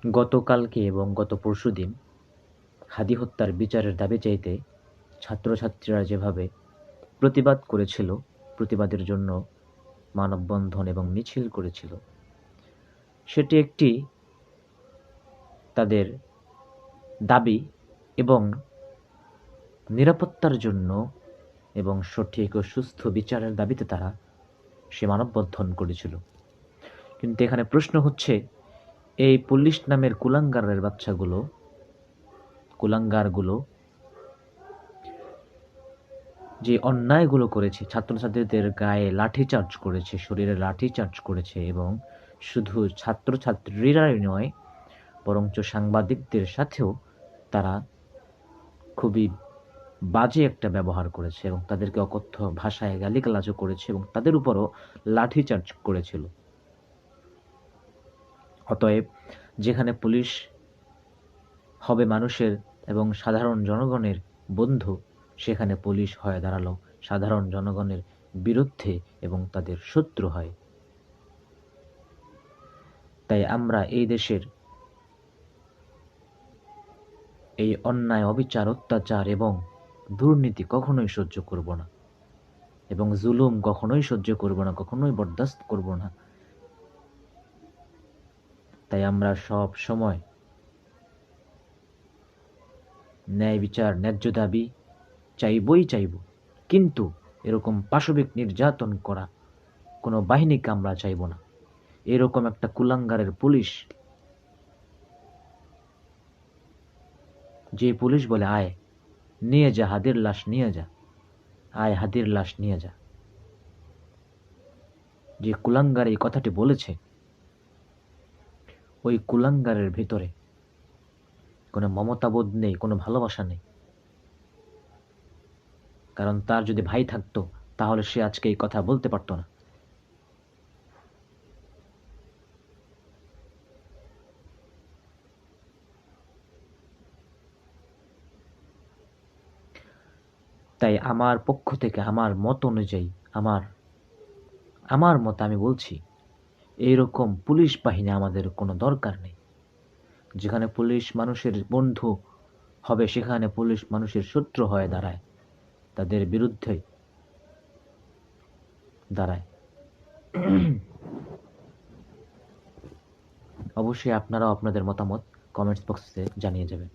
গতকালকে এবং গত পরশুদিন হাদি হত্যার বিচারের দাবি চাইতে ছাত্রছাত্রীরা যেভাবে প্রতিবাদ করেছিল, প্রতিবাদের জন্য মানববন্ধন এবং মিছিল করেছিল, সেটি একটি তাদের দাবি এবং নিরাপত্তার জন্য এবং সঠিক ও সুস্থ বিচারের দাবিতে তারা সে মানববন্ধন করেছিল। কিন্তু এখানে প্রশ্ন হচ্ছে, এই পুলিশ নামের কুলাঙ্গারগুলো যে অন্যায়গুলো করেছে, ছাত্রছাত্রীদের গায়ে লাঠিচার্জ করেছে, শরীরে লাঠিচার্জ করেছে, এবং শুধু ছাত্রছাত্রীরাই নয় বরঞ্চ সাংবাদিকদের সাথেও তারা খুবই বাজে একটা ব্যবহার করেছে এবং তাদেরকে অকথ্য ভাষায় গালিগালাজও করেছে এবং তাদের উপরও লাঠিচার্জ করেছিল। অতএব যেখানে পুলিশ হবে মানুষের এবং সাধারণ জনগণের বন্ধু, সেখানে পুলিশ হয়ে দাঁড়ালো সাধারণ জনগণের বিরুদ্ধে এবং তাদের শত্রু হয়। তাই আমরা এই দেশের এই অন্যায়, অবিচার, অত্যাচার এবং দুর্নীতি কখনোই সহ্য করব না এবং জুলুম কখনোই সহ্য করব না, কখনোই বরদাস্ত করব না। তাই আমরা সব সময় ন্যায় বিচার, ন্যায্য দাবি চাইব, কিন্তু এরকম পাশবিক নির্যাতন করা কোনো বাহিনীকে আমরা চাইব না। এরকম একটা কুলাঙ্গারের পুলিশ, যে পুলিশ বলে আয় নিয়ে যা হাদির লাশ, নিয়ে যা, আয় হাদির লাশ নিয়ে যা, যে কুলাঙ্গার এই কথাটি বলেছে, ওই কুলাঙ্গারের ভিতরে কোনো মমতাবোধ নেই, কোনো ভালোবাসা নেই। কারণ তার যদি ভাই থাকতো তাহলে সে আজকে এই কথা বলতে পারতো না। তাই আমার পক্ষ থেকে, আমার মত অনুযায়ী, আমার মত আমি বলছি, এইরকম পুলিশ বাহিনী আমাদের কোনো দরকার নেই। যেখানে পুলিশ মানুষের বন্ধু হবে, সেখানে পুলিশ মানুষের শত্রু হয়ে দাঁড়ায়, তাদের বিরুদ্ধে দাঁড়ায়। অবশ্যই আপনারাও আপনাদের মতামত কমেন্টস বক্সে জানিয়ে যাবেন।